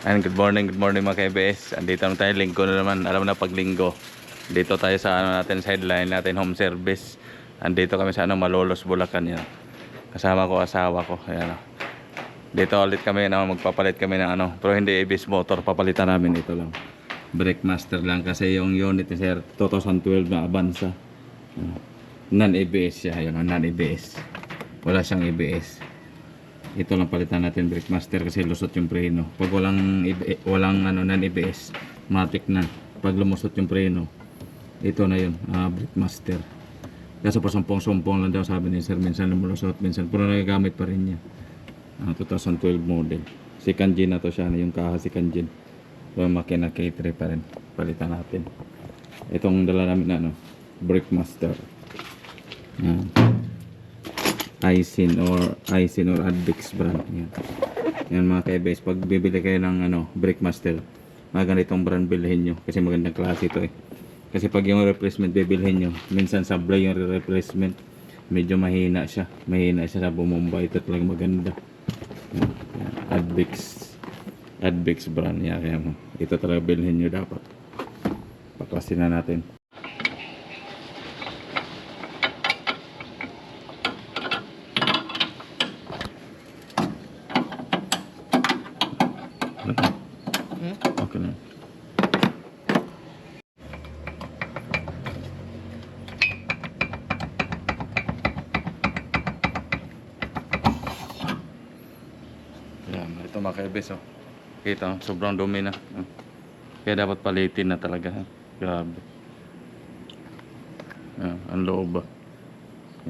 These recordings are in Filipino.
And good morning mga ka-EBS. Andito na tayo, linggo na naman. Alam na pag linggo. Dito tayo sa natin, sideline natin, home service. Andito kami sa Malolos, Bulacan yan. Kasama ko, asawa ko. Ayan. Dito ulit kami magpapalit kami ng pero hindi EBS motor, papalitan namin ito lang. Brake master lang kasi yung unit ni sir 2012 na Avanza. Non-EBS siya, yun, non-EBS. Wala siyang EBS. Ito lang palitan natin brake master kasi lusot yung preno. Pag walang non-ABS, matik na. Pag lumusot yung preno, ito na yun, brake master. Kasi po sumpong-sumpong lang daw sabi ni sir, minsan lumusot, minsan pero nagagamit pa rin niya. 2012 model. Second gen na to siya, yung kaha second gen. Yung makina K3 pa rin. Palitan natin. Itong dala namin na brake master. Aisin or Advix brand. Yan mga ka-EBS, pag bibili kayo ng brake master, mga ganitong brand bilhin nyo kasi magandang klase ito eh. Kasi pag yung replacement bibilhin nyo, minsan sablay yung replacement, medyo mahina siya sa bumomba. Ito talaga maganda. Advix brand yan. Kaya ito talaga bilhin nyo dapat. Paklasin na natin. Okay na. Yan, ito mga ka-EBS kita, sobrang dumi na. Kaya dapat palitin na talaga. Grabe. Yan, ang loob.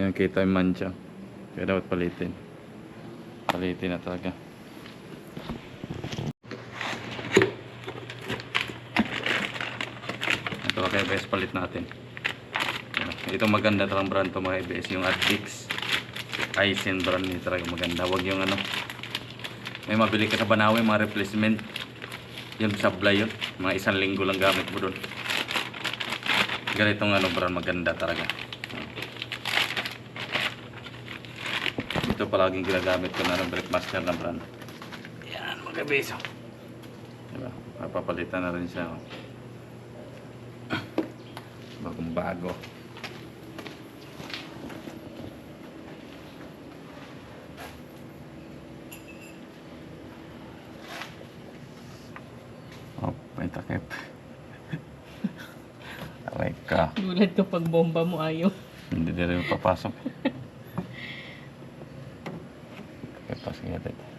Yan, kita yung mancha. Kaya dapat palitin. Palitin na talaga. Ito mga ka-EBS, palit natin. Ito maganda talagang brand to mga ka-EBS, yung Advix. Aisin brand ni talaga maganda. Huwag yung may mabili ka sa Banawe, mga replacement. Yung sablay yun. Mga isang linggo lang gamit mo doon. Ganitong brand maganda talaga. Ito palaging ginagamit ko na ng brake master na brand. Yan, mga beso. Diba? Papalitan na rin siya. Bagong bago. May takip. Aray ka. Gulat ka pag bomba mo ayaw. Hindi na rin papasok. Takip pa siya dito.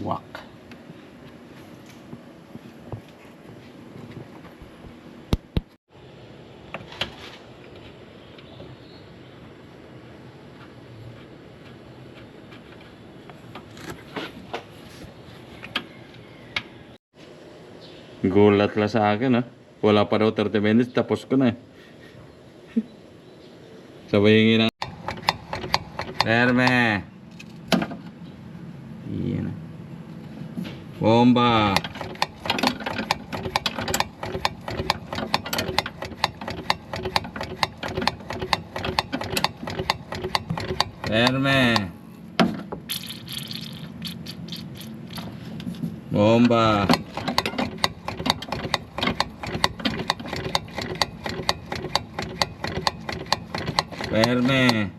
Wak. Gulat lang sa akin wala pa daw 30 minutes tapos ko na sabay hingin ng Herme. Yan. Bomba. Herme. Bomba. Herme.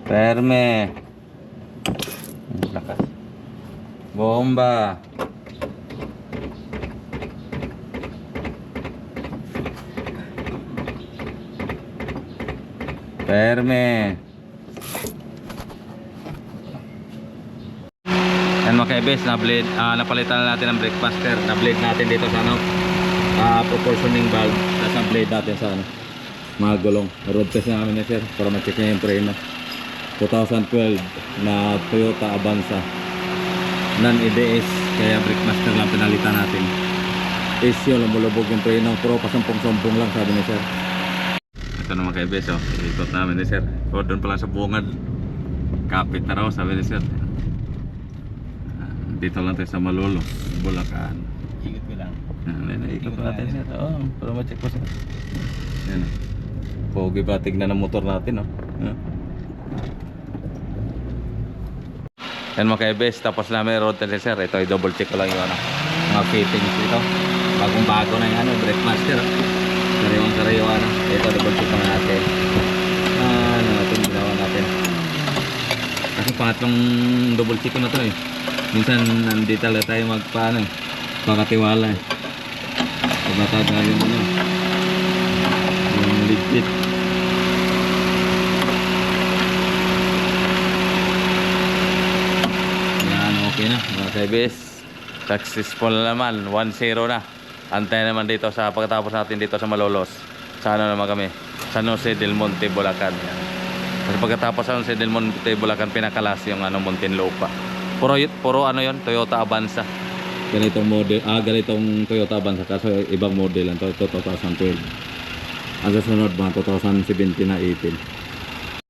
Perme. Lakas. Bomba. Perme. Yan mga ka-EBS, napalitan na natin ang brake master. Na-blade natin dito sa proportioning valve. Tapos ang blade natin sa mga gulong. Road test namin na sir para ma-check niya yung preno. 2012 na Toyota Avanza non-ABS, kaya Brickmaster lang pinalitan natin. Issue, lumulubog yung preno, pero pasampung-sampung lang sabi ni sir. Ito naman kay Bes, oh. Ikot namin ni sir. O doon pala sa bungad, kapit na raw sabi ni sir. Dito lang tayo sa Malolo, Bulacan. Ikot ko lang. Ikot natin sir. Oo, para ma-check ko sir. Yan. Pogi pa tignan ng motor natin, oh. Yan mga kaibes, tapos namin road test sir. Ito i-double check ko lang yung ano, mga fittings dito. Bagong bago na yung ano, Brickmaster. Sariwang sariwa na. Ito double check lang natin. Ano natin, ginawa natin. Kasi pangatlong double check na to eh. Minsan nandito talaga tayo magpaano eh, pakatiwala eh. Pagkatag na yung ano, yung legit. Okay na mga kaibes, successful naman, 1-0 na. Antay naman dito sa pagkatapos natin dito sa Malolos. Sa ano naman kami, San Jose del Monte, Bulacan. Kasi pagkatapos San Jose del Monte, Bulacan, pinakalas yung ano, Muntinlupa. Puro ano yon, Toyota Avanza. Ganitong model, ganitong Toyota Avanza, kaso ibang model lang to, 2012. Ang susunod mga 2017 na 18.